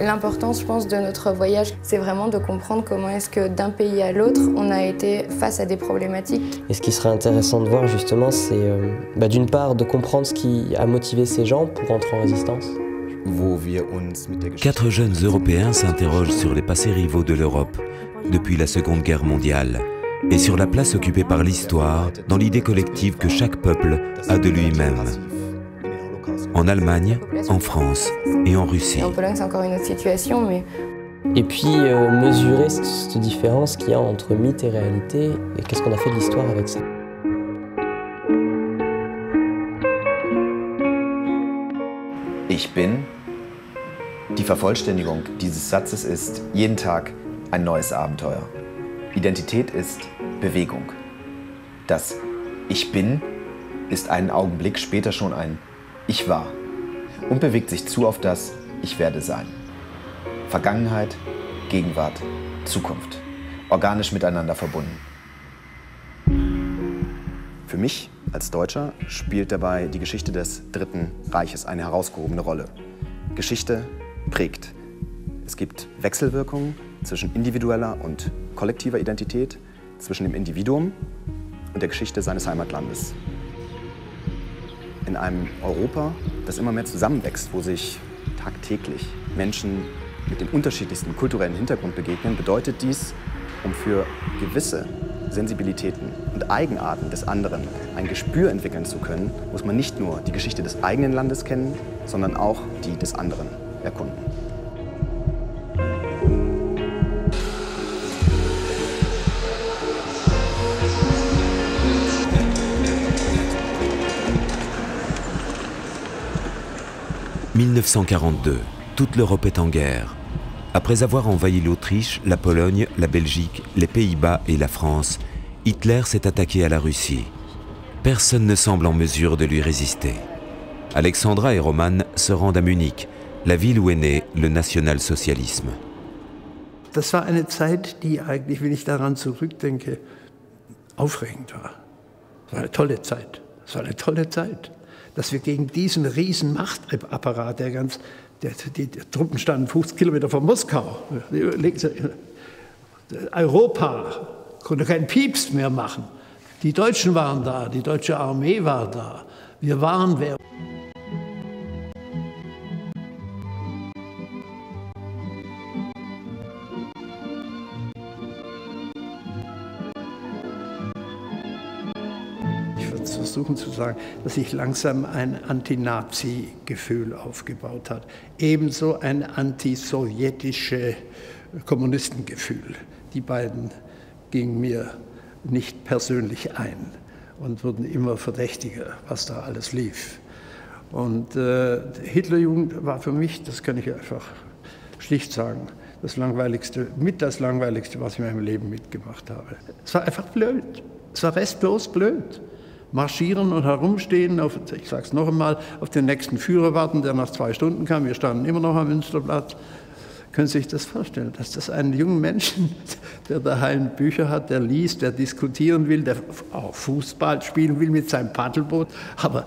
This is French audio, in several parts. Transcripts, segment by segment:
L'importance, je pense, de notre voyage, c'est vraiment de comprendre comment est-ce que d'un pays à l'autre, on a été face à des problématiques. Et ce qui serait intéressant de voir justement, c'est d'une part de comprendre ce qui a motivé ces gens pour entrer en résistance. 4 jeunes Européens s'interrogent sur les passés rivaux de l'Europe depuis la Seconde Guerre mondiale et sur la place occupée par l'histoire dans l'idée collective que chaque peuple a de lui-même. En Allemagne, en France et en Russie. Et en Pologne, c'est encore une autre situation, mais... Et puis mesurer cette différence qu'il y a entre mythe et réalité, et qu'est-ce qu'on a fait de l'histoire avec ça. Ich bin, die Vervollständigung dieses Satzes ist jeden Tag ein neues Abenteuer. Identität ist Bewegung. Das Ich bin ist einen Augenblick später schon ein Ich war und bewegt sich zu auf das Ich werde sein. Vergangenheit, Gegenwart, Zukunft. Organisch miteinander verbunden. Für mich als Deutscher spielt dabei die Geschichte des Dritten Reiches eine herausgehobene Rolle. Geschichte prägt. Es gibt Wechselwirkungen zwischen individueller und kollektiver Identität, zwischen dem Individuum und der Geschichte seines Heimatlandes. In einem Europa, das immer mehr zusammenwächst, wo sich tagtäglich Menschen mit dem unterschiedlichsten kulturellen Hintergrund begegnen, bedeutet dies, um für gewisse Sensibilitäten und Eigenarten des anderen ein Gespür entwickeln zu können, muss man nicht nur die Geschichte des eigenen Landes kennen, sondern auch die des anderen erkunden. « 1942, toute l'Europe est en guerre. Après avoir envahi l'Autriche, la Pologne, la Belgique, les Pays-Bas et la France, Hitler s'est attaqué à la Russie. Personne ne semble en mesure de lui résister. Alexandra et Roman se rendent à Munich, la ville où est né le nationalsozialisme. Das war eine Zeit, die eigentlich, wenn ich daran zurückdenke, aufregend war. Es war eine tolle Zeit. Es war eine tolle Zeit, dass wir gegen diesen riesen Machtapparat, die Truppen standen 50 Kilometer von Moskau. Europa konnte keinen Pieps mehr machen. Die Deutschen waren da, die deutsche Armee war da. Wir waren wer. Versuchen zu sagen, dass sich langsam ein Anti-Nazi-Gefühl aufgebaut hat. Ebenso ein antisowjetisches Kommunistengefühl. Die beiden gingen mir nicht persönlich ein und wurden immer verdächtiger, was da alles lief. Und Hitlerjugend war für mich, das kann ich einfach schlicht sagen, das Langweiligste, das Langweiligste, was ich in meinem Leben mitgemacht habe. Es war einfach blöd. Es war restlos blöd. Marschieren und herumstehen, ich sage es noch einmal, auf den nächsten Führer warten, der nach 2 Stunden kam. Wir standen immer noch am Münsterplatz. Können Sie sich das vorstellen, dass das einen jungen Menschen, der daheim Bücher hat, der liest, der diskutieren will, der auch Fußball spielen will mit seinem Paddelboot, aber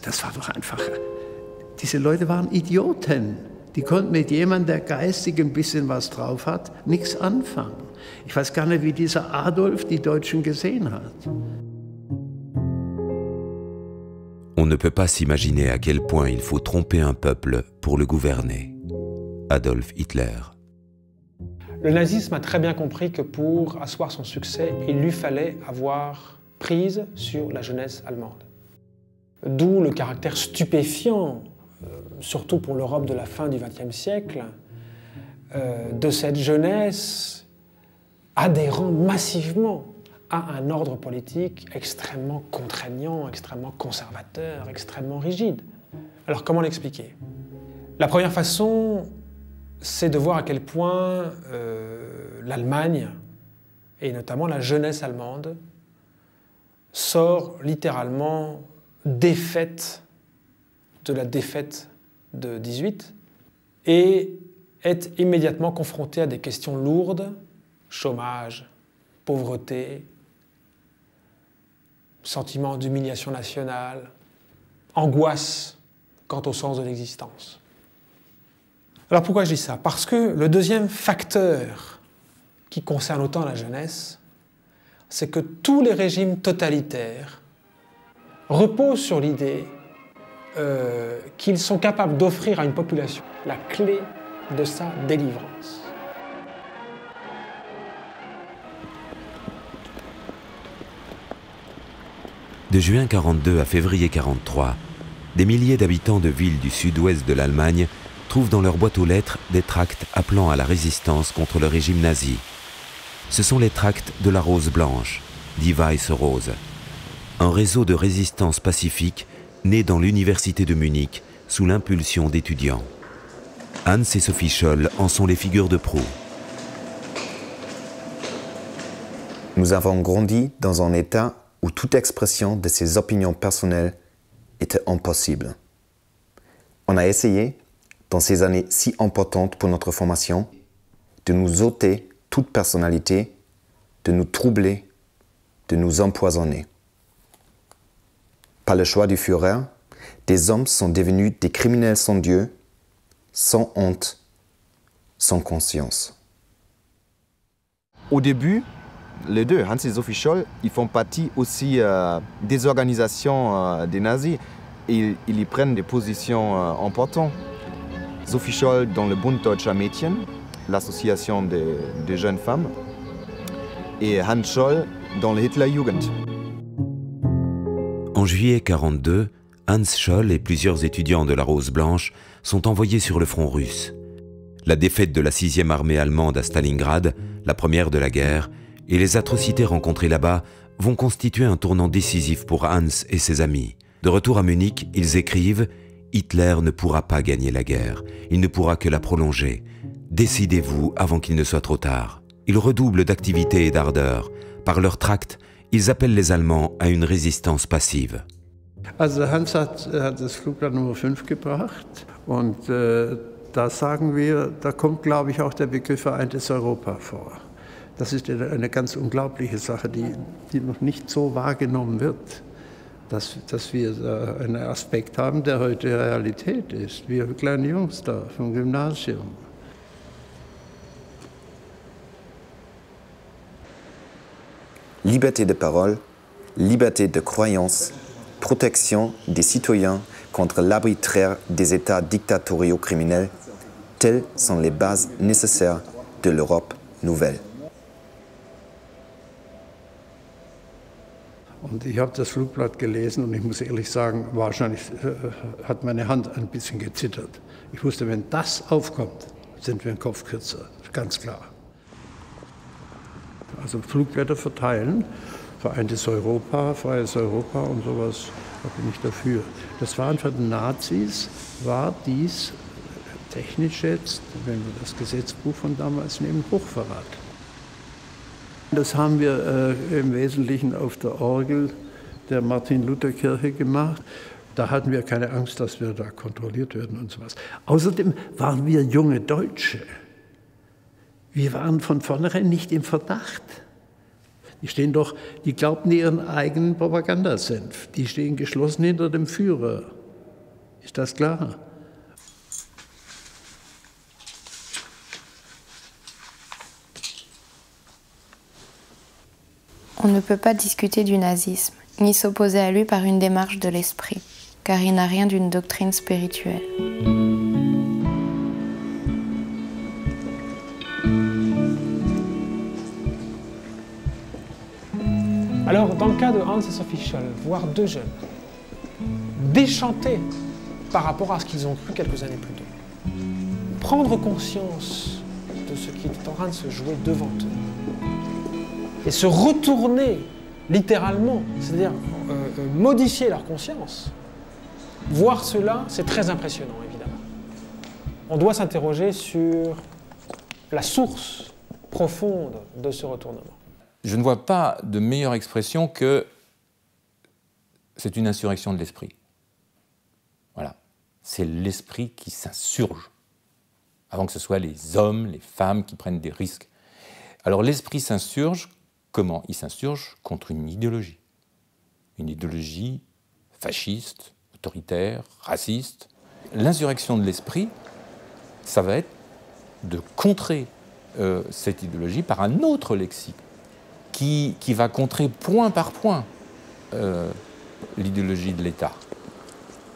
das war doch einfach, diese Leute waren Idioten. Die konnten mit jemandem, der geistig ein bisschen was drauf hat, nichts anfangen. Ich weiß gar nicht, wie dieser Adolf die Deutschen gesehen hat. On ne peut pas s'imaginer à quel point il faut tromper un peuple pour le gouverner. Adolf Hitler. Le nazisme a très bien compris que pour asseoir son succès, il lui fallait avoir prise sur la jeunesse allemande. D'où le caractère stupéfiant, surtout pour l'Europe de la fin du XXe siècle, de cette jeunesse adhérant massivement à un ordre politique extrêmement contraignant, extrêmement conservateur, extrêmement rigide. Alors comment l'expliquer? La première façon, c'est de voir à quel point l'Allemagne, et notamment la jeunesse allemande, sort littéralement défaite de la défaite de 18 et est immédiatement confrontée à des questions lourdes, chômage, pauvreté, sentiment d'humiliation nationale, angoisse quant au sens de l'existence. Alors pourquoi je dis ça? Parce que le deuxième facteur qui concerne autant la jeunesse, c'est que tous les régimes totalitaires reposent sur l'idée qu'ils sont capables d'offrir à une population la clé de sa délivrance. De juin 1942 à février 1943, des milliers d'habitants de villes du sud-ouest de l'Allemagne trouvent dans leur boîte aux lettres des tracts appelant à la résistance contre le régime nazi. Ce sont les tracts de la Rose Blanche, Die Weiße Rose, un réseau de résistance pacifique né dans l'université de Munich sous l'impulsion d'étudiants. Hans et Sophie Scholl en sont les figures de proue. Nous avons grandi dans un état où toute expression de ses opinions personnelles était impossible. On a essayé, dans ces années si importantes pour notre formation, de nous ôter toute personnalité, de nous troubler, de nous empoisonner. Par le choix du Führer, des hommes sont devenus des criminels sans Dieu, sans honte, sans conscience. Au début, les deux, Hans et Sophie Scholl, ils font partie aussi des organisations des nazis. Ils y prennent des positions importantes. Sophie Scholl dans le Bund Deutscher Mädchen, l'association des jeunes femmes, et Hans Scholl dans le Hitlerjugend. En juillet 1942, Hans Scholl et plusieurs étudiants de la Rose Blanche sont envoyés sur le front russe. La défaite de la 6e armée allemande à Stalingrad, la première de la guerre, et les atrocités rencontrées là-bas vont constituer un tournant décisif pour Hans et ses amis. De retour à Munich, ils écrivent « Hitler ne pourra pas gagner la guerre, il ne pourra que la prolonger. Décidez-vous avant qu'il ne soit trop tard. » Ils redoublent d'activité et d'ardeur. Par leurs tracts, ils appellent les Allemands à une résistance passive. Also Hans hat das Flugblatt Nummer 5 gebracht und da sagen wir, da kommt, glaube ich, auch der Begriff Vereintes Europa vor. Das ist eine ganz unglaubliche Sache, die noch nicht so wahrgenommen wird, dass wir da einen Aspekt haben, der heute Realität ist. Wir kleine Jungs da vom Gymnasium. Liberté de parole, liberté de croyance, protection des citoyens contre l'arbitraire des États dictatoriaux criminels, telles sont les bases nécessaires de l'Europe nouvelle. Und ich habe das Flugblatt gelesen und ich muss ehrlich sagen, wahrscheinlich hat meine Hand ein bisschen gezittert. Ich wusste, wenn das aufkommt, sind wir einen Kopf kürzer, ganz klar. Also Flugblätter verteilen, Vereintes Europa, Freies Europa und sowas, da bin ich dafür. Das waren für die Nazis, war dies technisch jetzt, wenn wir das Gesetzbuch von damals nehmen, Hochverrat. Das haben wir im Wesentlichen auf der Orgel der Martin-Luther-Kirche gemacht. Da hatten wir keine Angst, dass wir da kontrolliert werden und sowas. Außerdem waren wir junge Deutsche. Wir waren von vornherein nicht im Verdacht. Die glaubten ihren eigenen Propagandasenf. Die stehen geschlossen hinter dem Führer. Ist das klar? On ne peut pas discuter du nazisme, ni s'opposer à lui par une démarche de l'esprit, car il n'a rien d'une doctrine spirituelle. Alors, dans le cas de Hans et Sophie Scholl, voir deux jeunes déchantés par rapport à ce qu'ils ont cru quelques années plus tôt, prendre conscience de ce qui est en train de se jouer devant eux, et se retourner littéralement, c'est-à-dire modifier leur conscience, voir cela, c'est très impressionnant, évidemment. On doit s'interroger sur la source profonde de ce retournement. Je ne vois pas de meilleure expression que c'est une insurrection de l'esprit. Voilà. C'est l'esprit qui s'insurge, avant que ce soit les hommes, les femmes qui prennent des risques. Alors l'esprit s'insurge. Comment? Il s'insurge contre une idéologie fasciste, autoritaire, raciste, l'insurrection de l'esprit, ça va être de contrer cette idéologie par un autre lexique qui va contrer point par point l'idéologie de l'État.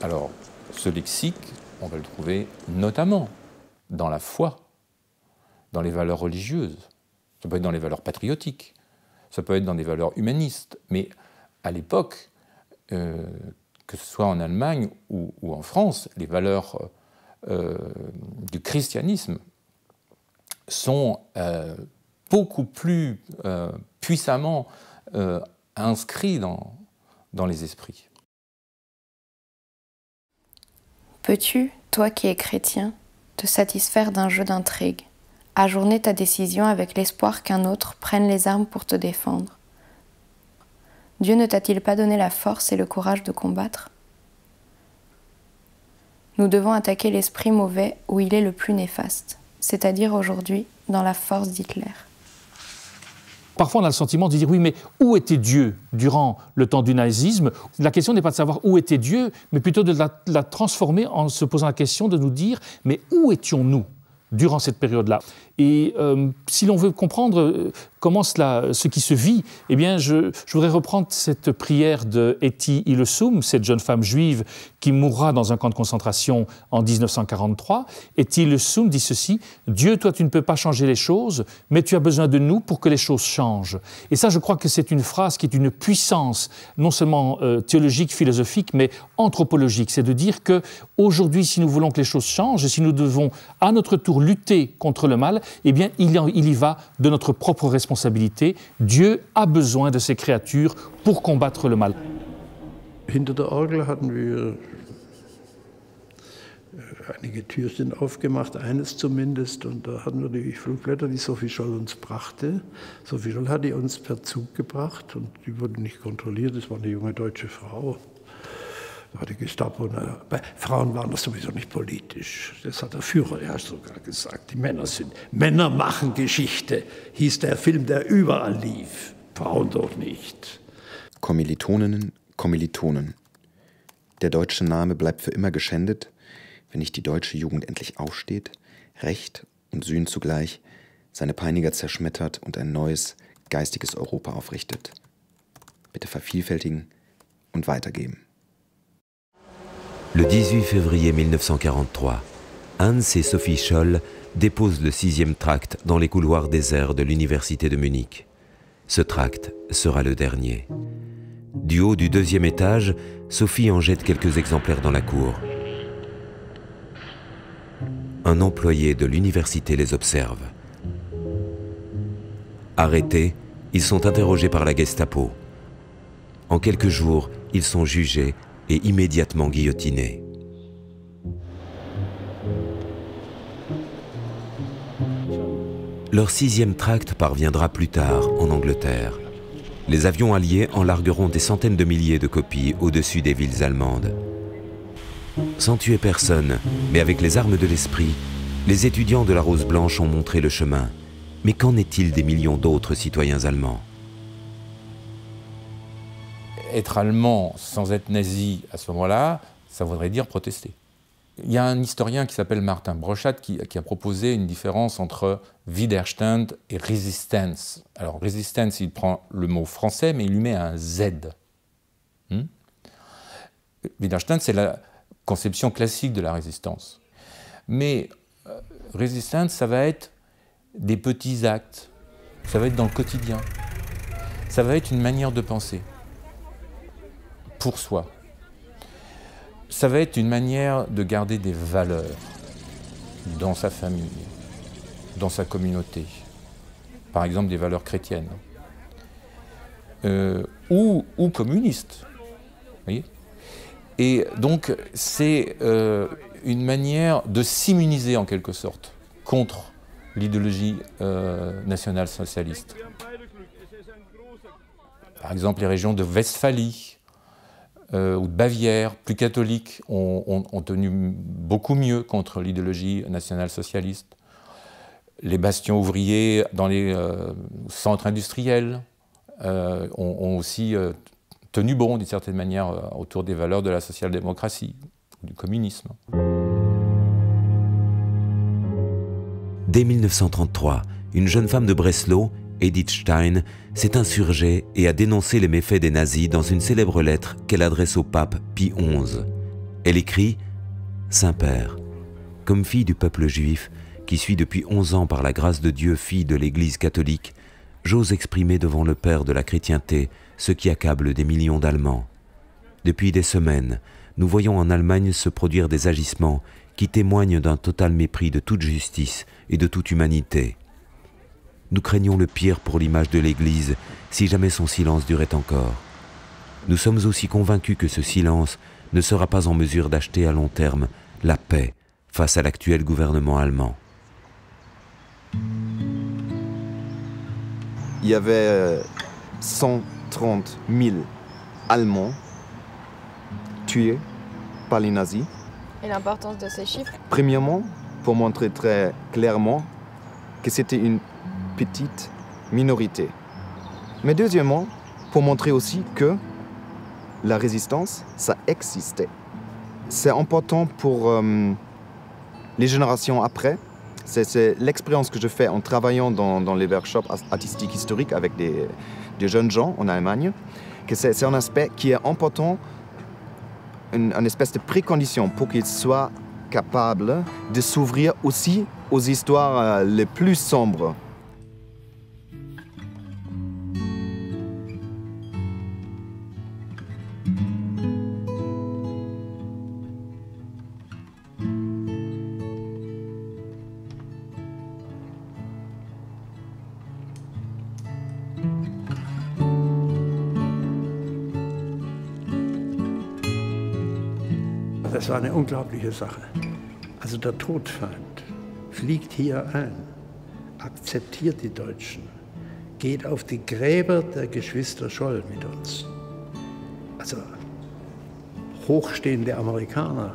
Alors, ce lexique, on va le trouver notamment dans la foi, dans les valeurs religieuses, ça peut être dans les valeurs patriotiques, ça peut être dans des valeurs humanistes, mais à l'époque, que ce soit en Allemagne ou en France, les valeurs du christianisme sont beaucoup plus puissamment inscrits dans les esprits. Peux-tu, toi qui es chrétien, te satisfaire d'un jeu d'intrigue, ajourner ta décision avec l'espoir qu'un autre prenne les armes pour te défendre? Dieu ne t'a-t-il pas donné la force et le courage de combattre? Nous devons attaquer l'esprit mauvais où il est le plus néfaste, c'est-à-dire aujourd'hui dans la force d'Hitler. Parfois, on a le sentiment de dire, oui, mais où était Dieu durant le temps du nazisme? La question n'est pas de savoir où était Dieu, mais plutôt de la transformer en se posant la question de nous dire, mais où étions-nous durant cette période-là? Et si l'on veut comprendre comment ce qui se vit, eh bien, je voudrais reprendre cette prière de Etty Hillesum, cette jeune femme juive qui mourra dans un camp de concentration en 1943. Etty Hillesum dit ceci: « Dieu, toi, tu ne peux pas changer les choses, mais tu as besoin de nous pour que les choses changent. » Et ça, je crois que c'est une phrase qui est une puissance, non seulement théologique, philosophique, mais anthropologique. C'est de dire qu'aujourd'hui, si nous voulons que les choses changent, et si nous devons à notre tour lutter contre le mal, eh bien, il y va de notre propre responsabilité. Dieu a besoin de ses créatures pour combattre le mal. Hinter der Orgel hatten wir einige Türchen aufgemacht, eines zumindest, und da hatten wir die Flugblätter, die Sophie Scholl uns brachte. Sophie Scholl hat die uns per Zug gebracht und die wurden nicht kontrolliert, das war eine junge deutsche Frau. Da war die Gestapo, Frauen waren das sowieso nicht politisch. Das hat der Führer ja sogar gesagt. Die Männer machen Geschichte, hieß der Film, der überall lief. Frauen doch nicht. Kommilitoninnen, Kommilitonen. Der deutsche Name bleibt für immer geschändet, wenn nicht die deutsche Jugend endlich aufsteht, Recht und Sühn zugleich, seine Peiniger zerschmettert und ein neues, geistiges Europa aufrichtet. Bitte vervielfältigen und weitergeben. Le 18 février 1943, Hans et Sophie Scholl déposent le 6e tract dans les couloirs déserts de l'université de Munich. Ce tract sera le dernier. Du haut du 2e étage, Sophie en jette quelques exemplaires dans la cour. Un employé de l'université les observe. Arrêtés, ils sont interrogés par la Gestapo. En quelques jours, ils sont jugés et immédiatement guillotinés. Leur 6e tract parviendra plus tard en Angleterre. Les avions alliés en largueront des centaines de milliers de copies au-dessus des villes allemandes. Sans tuer personne, mais avec les armes de l'esprit, les étudiants de la Rose Blanche ont montré le chemin. Mais qu'en est-il des millions d'autres citoyens allemands? Être allemand sans être nazi à ce moment-là, ça voudrait dire protester. Il y a un historien qui s'appelle Martin Brochat qui a proposé une différence entre Widerstand et Resistance. Alors Resistance, il prend le mot français, mais il lui met un Z. Widerstand, c'est la conception classique de la résistance. Mais Resistance, ça va être des petits actes, ça va être dans le quotidien, ça va être une manière de penser. Pour soi. Ça va être une manière de garder des valeurs dans sa famille, dans sa communauté. Par exemple, des valeurs chrétiennes. Ou communistes. Vous voyez ? Et donc, c'est une manière de s'immuniser en quelque sorte contre l'idéologie nationale-socialiste. Par exemple, les régions de Westphalie, ou de Bavière, plus catholiques, ont tenu beaucoup mieux contre l'idéologie nationale-socialiste. Les bastions ouvriers dans les centres industriels ont aussi tenu bon, d'une certaine manière, autour des valeurs de la social-démocratie, du communisme. Dès 1933, une jeune femme de Breslau, Edith Stein, s'est insurgée et a dénoncé les méfaits des nazis dans une célèbre lettre qu'elle adresse au pape Pie XI. Elle écrit « Saint-Père, comme fille du peuple juif, qui suis depuis 11 ans par la grâce de Dieu fille de l'Église catholique, j'ose exprimer devant le Père de la chrétienté ce qui accable des millions d'Allemands. Depuis des semaines, nous voyons en Allemagne se produire des agissements qui témoignent d'un total mépris de toute justice et de toute humanité. Nous craignons le pire pour l'image de l'Église si jamais son silence durait encore. Nous sommes aussi convaincus que ce silence ne sera pas en mesure d'acheter à long terme la paix face à l'actuel gouvernement allemand. » Il y avait 130 000 Allemands tués par les nazis. Et l'importance de ces chiffres? Premièrement, pour montrer très clairement que c'était une petite minorité. Mais deuxièmement, pour montrer aussi que la résistance, ça existait. C'est important pour les générations après. C'est l'expérience que je fais en travaillant dans les workshops artistiques historiques avec des jeunes gens en Allemagne, que c'est un aspect qui est important, une espèce de précondition pour qu'ils soient capables de s'ouvrir aussi aux histoires les plus sombres. Das war eine unglaubliche Sache. Also der Todfeind fliegt hier ein, akzeptiert die Deutschen, geht auf die Gräber der Geschwister Scholl mit uns. Also hochstehende Amerikaner,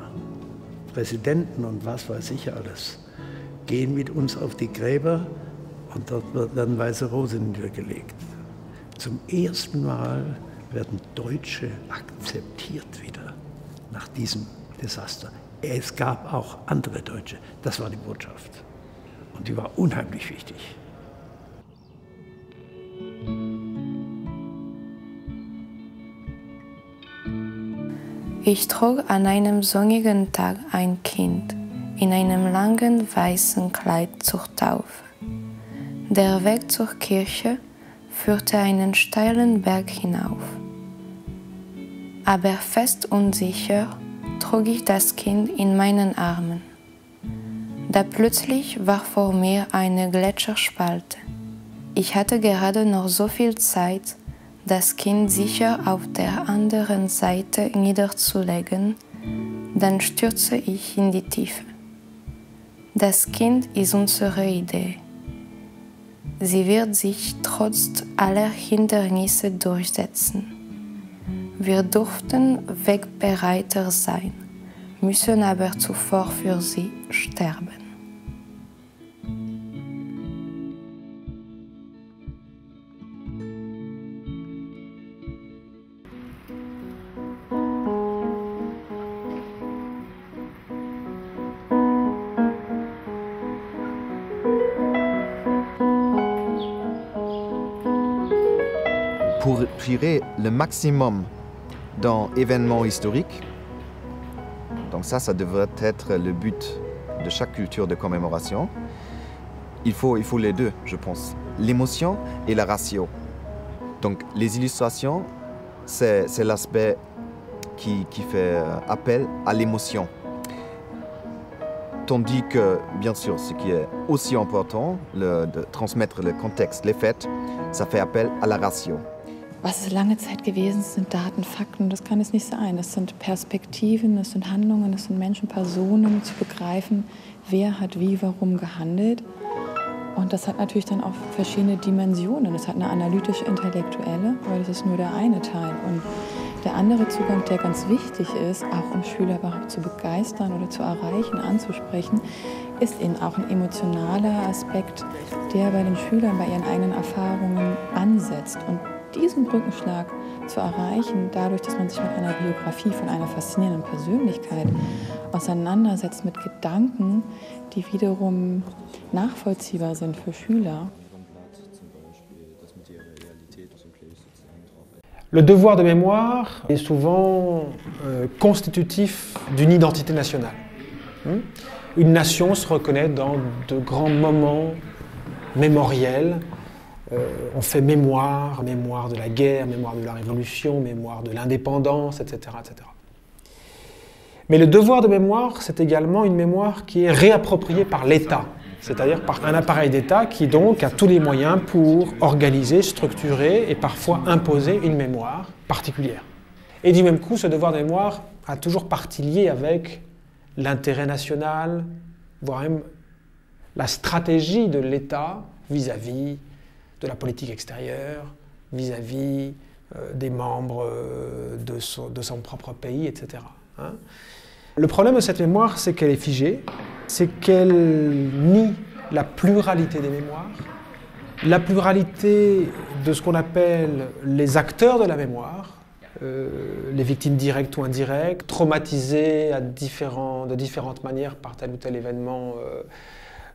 Präsidenten und was weiß ich alles, gehen mit uns auf die Gräber und dort werden weiße Rosen niedergelegt. Zum ersten Mal werden Deutsche akzeptiert wieder nach diesem Desaster. Es gab auch andere Deutsche. Das war die Botschaft. Und die war unheimlich wichtig. Ich trug an einem sonnigen Tag ein Kind in einem langen weißen Kleid zur Taufe. Der Weg zur Kirche führte einen steilen Berg hinauf. Aber fest und sicher trug ich das Kind in meinen Armen. Da plötzlich war vor mir eine Gletscherspalte. Ich hatte gerade noch so viel Zeit, das Kind sicher auf der anderen Seite niederzulegen, dann stürzte ich in die Tiefe. Das Kind ist unsere Idee. Sie wird sich trotz aller Hindernisse durchsetzen. Wir durften wegbereiter sein, müssen aber zuvor für sie sterben. Pour tirer le maximum dans événements historiques, donc ça devrait être le but de chaque culture de commémoration. Il faut les deux, je pense, l'émotion et la ratio. Donc les illustrations, c'est l'aspect qui fait appel à l'émotion. Tandis que, bien sûr, ce qui est aussi important, de transmettre le contexte, les faits, ça fait appel à la ratio. Was es lange Zeit gewesen ist, sind Daten, Fakten. Das kann es nicht sein. Das sind Perspektiven, das sind Handlungen, das sind Menschen, Personen, zu begreifen, wer hat wie, warum gehandelt. Und das hat natürlich dann auch verschiedene Dimensionen. Das hat eine analytisch-intellektuelle, weil das ist nur der eine Teil. Und der andere Zugang, der ganz wichtig ist, auch um Schüler überhaupt zu begeistern oder zu erreichen, anzusprechen, ist eben auch ein emotionaler Aspekt, der bei den Schülern, bei ihren eigenen Erfahrungen ansetzt. Und diesen Brückenschlag zu erreichen, dadurch, dass man sich mit einer Biografie von einer faszinierenden Persönlichkeit auseinandersetzt, mit Gedanken, die wiederum nachvollziehbar sind für Schüler. Le devoir de mémoire est souvent constitutif d'une identité nationale. Une nation se reconnaît dans de grands moments mémoriels. On fait mémoire, mémoire de la guerre, mémoire de la Révolution, mémoire de l'indépendance, etc., etc. Mais le devoir de mémoire, c'est également une mémoire qui est réappropriée par l'État, c'est-à-dire par un appareil d'État qui donc a tous les moyens pour organiser, structurer et parfois imposer une mémoire particulière. Et du même coup, ce devoir de mémoire a toujours partie liée avec l'intérêt national, voire même la stratégie de l'État vis-à-vis de la politique extérieure, vis-à-vis des membres de son propre pays, etc. Le problème de cette mémoire, c'est qu'elle est figée, c'est qu'elle nie la pluralité des mémoires, la pluralité de ce qu'on appelle les acteurs de la mémoire, les victimes directes ou indirectes, traumatisées de différentes manières par tel ou tel événement,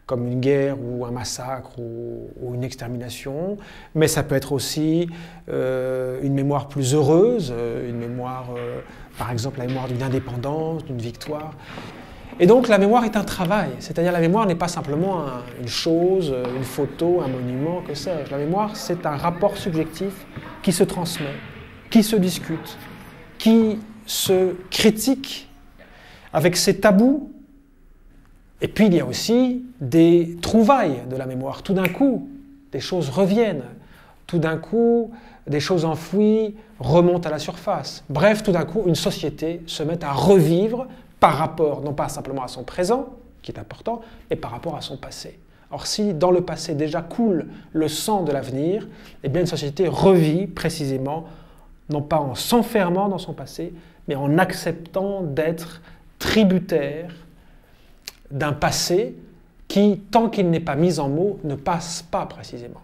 comme une guerre ou un massacre ou une extermination, mais ça peut être aussi une mémoire plus heureuse, une mémoire, par exemple la mémoire d'une indépendance, d'une victoire. Et donc la mémoire est un travail, c'est-à-dire la mémoire n'est pas simplement une chose, une photo, un monument, que sais-je. La mémoire, c'est un rapport subjectif qui se transmet, qui se discute, qui se critique avec ses tabous. Et puis il y a aussi des trouvailles de la mémoire. Tout d'un coup, des choses reviennent. Tout d'un coup, des choses enfouies remontent à la surface. Bref, tout d'un coup, une société se met à revivre par rapport, non pas simplement à son présent, qui est important, mais par rapport à son passé. Or, si dans le passé déjà coule le sang de l'avenir, eh bien une société revit précisément, non pas en s'enfermant dans son passé, mais en acceptant d'être tributaire d'un passé qui, tant qu'il n'est pas mis en mots, ne passe pas précisément.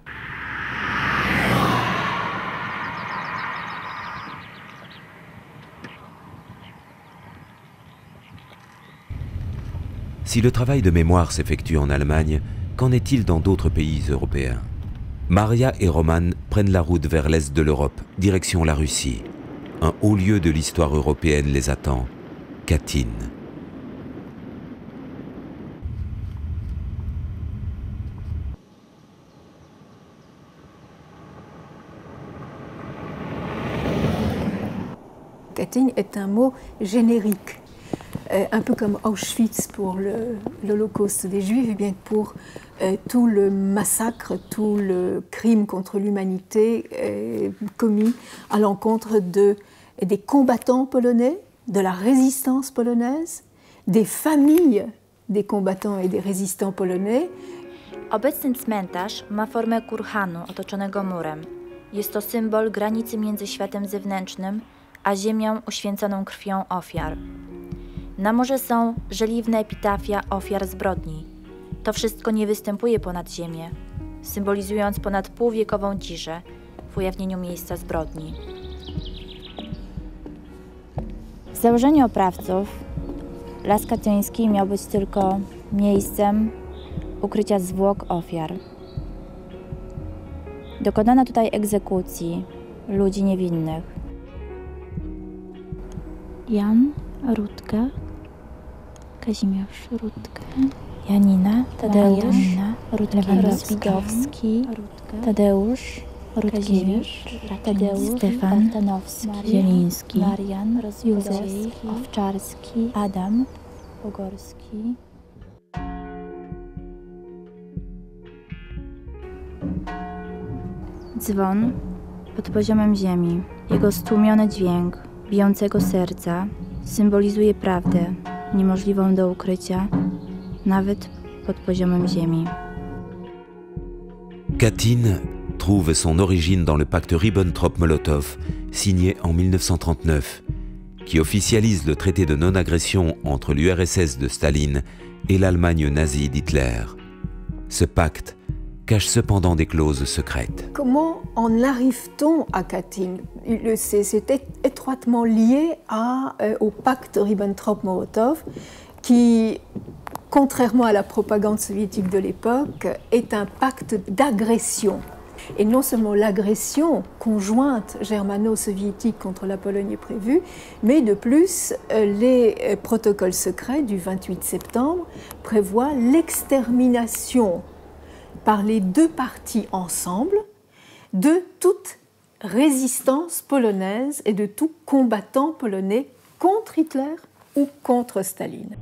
Si le travail de mémoire s'effectue en Allemagne, qu'en est-il dans d'autres pays européens? Maria et Roman prennent la route vers l'est de l'Europe, direction la Russie. Un haut lieu de l'histoire européenne les attend, Katyn. Katyn est un mot générique. Un peu comme Auschwitz pour l'Holocauste des Juifs, et bien pour tout le massacre, tout le crime contre l'humanité commis à l'encontre des combattants polonais, de la résistance polonaise, des familles des combattants et des résistants polonais. Obecny cmentarz ma formę kurhanu otoczonego murem. Jest to symbol granicy między światem zewnętrznym a ziemią uświęconą krwią ofiar. Na murze są żeliwne epitafia ofiar zbrodni. To wszystko nie występuje ponad ziemię, symbolizując ponad półwiekową ciszę w ujawnieniu miejsca zbrodni. W założeniu oprawców Las Katyński miał być tylko miejscem ukrycia zwłok ofiar. Dokonano tutaj egzekucji ludzi niewinnych. Jan Rutkę, Kazimierz Rutkę, Janina, Tadeusz Lewandowski, Tadeusz Rutkiewicz, Stefan Zieliński, Józef Owczarski, Adam Pogorski. Dzwon pod poziomem ziemi. Jego stłumiony dźwięk bijącego serca symbolizuje prawdę niemożliwą do ukrycia, nawet pod poziomem ziemi. Katyn trouve son origine dans le pacte Ribbentrop-Molotov, signé en 1939, qui officialise le traité de non-agression entre l'URSS de Staline et l'Allemagne nazie d'Hitler. Ce pacte cache cependant des clauses secrètes. Comment en arrive-t-on à Katyn? C'est étroitement lié au pacte Ribbentrop-Molotov qui, contrairement à la propagande soviétique de l'époque, est un pacte d'agression. Et non seulement l'agression conjointe germano-soviétique contre la Pologne est prévue, mais de plus, les protocoles secrets du 28 septembre prévoient l'extermination par les deux parties ensemble de toute résistance polonaise et de tout combattant polonais contre Hitler ou contre Staline.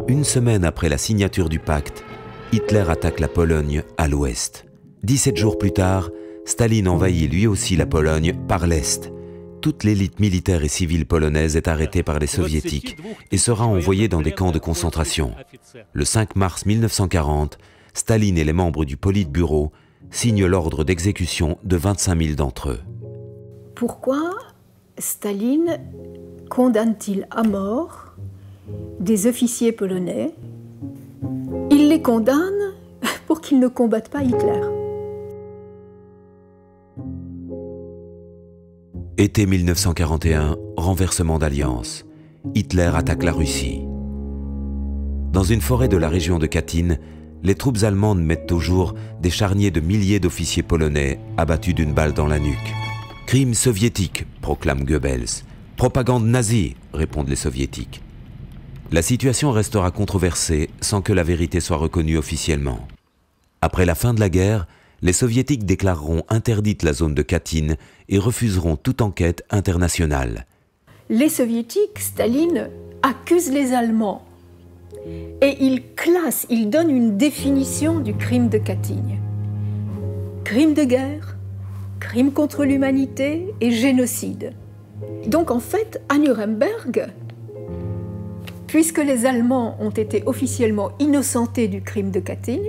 Une semaine après la signature du pacte, Hitler attaque la Pologne à l'ouest. 17 jours plus tard, Staline envahit lui aussi la Pologne par l'est. Toute l'élite militaire et civile polonaise est arrêtée par les soviétiques et sera envoyée dans des camps de concentration. Le 5 mars 1940, Staline et les membres du Politburo signent l'ordre d'exécution de 25 000 d'entre eux. Pourquoi Staline condamne-t-il à mort des officiers polonais? Il les condamne pour qu'ils ne combattent pas Hitler. Été 1941, renversement d'alliance. Hitler attaque la Russie. Dans une forêt de la région de Katyn, les troupes allemandes mettent au jour des charniers de milliers d'officiers polonais abattus d'une balle dans la nuque. Crime soviétique, proclame Goebbels. Propagande nazie, répondent les soviétiques. La situation restera controversée sans que la vérité soit reconnue officiellement. Après la fin de la guerre, les soviétiques déclareront interdite la zone de Katyn et refuseront toute enquête internationale. Les soviétiques, Staline, accusent les Allemands et il donne une définition du crime de Katyn. Crime de guerre, crime contre l'humanité et génocide. Donc en fait, à Nuremberg, puisque les Allemands ont été officiellement innocentés du crime de Katyn,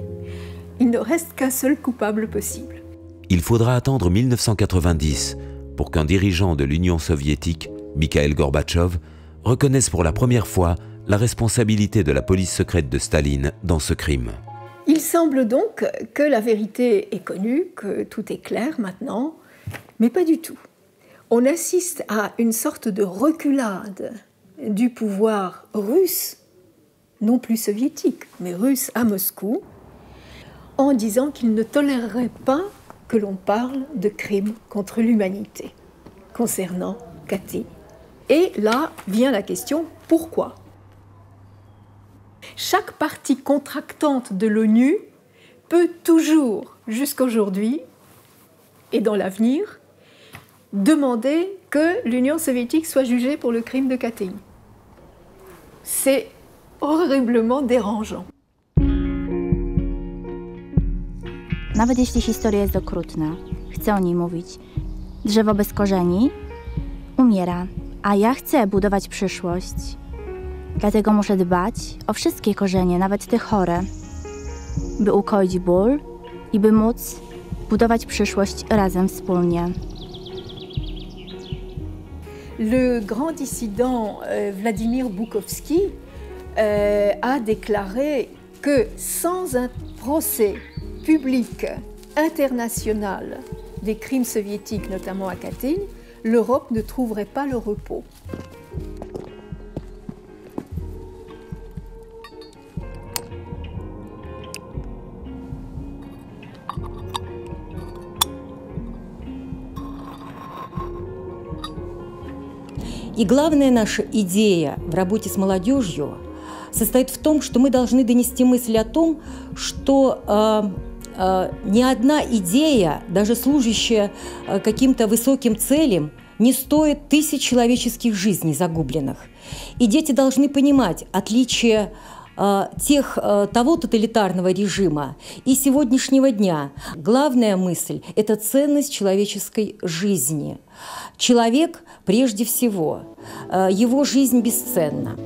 il ne reste qu'un seul coupable possible. Il faudra attendre 1990 pour qu'un dirigeant de l'Union soviétique, Mikhail Gorbatchev, reconnaisse pour la première fois la responsabilité de la police secrète de Staline dans ce crime. Il semble donc que la vérité est connue, que tout est clair maintenant, mais pas du tout. On assiste à une sorte de reculade du pouvoir russe, non plus soviétique, mais russe à Moscou, en disant qu'il ne tolérerait pas que l'on parle de crimes contre l'humanité concernant Katyn. Et là vient la question, pourquoi? Chaque partie contractante de l'ONU peut toujours, jusqu'aujourd'hui et dans l'avenir, demander que l'Union soviétique soit jugée pour le crime de Katyn. C'est horriblement dérangeant. Nawet jeśli historia jest okrutna, chcę o niej mówić. Drzewo bez korzeni umiera, a ja chcę budować przyszłość. Dlatego muszę dbać o wszystkie korzenie, nawet te chore, by ukoić ból i by móc budować przyszłość razem wspólnie. Le grand dissident Vladimir Bukovski a déclaré que sans un procès public international des crimes soviétiques, notamment à Katyn, l'Europe ne trouverait pas le repos. И главная наша идея в работе с молодежью состоит в том, что мы должны донести мысль о том, что ни одна идея, даже служащая каким-то высоким целям, не стоит тысяч человеческих жизней загубленных. И дети должны понимать отличие того тоталитарного режима и сегодняшнего дня. Главная мысль – это ценность человеческой жизни. Человек прежде всего, его жизнь бесценна.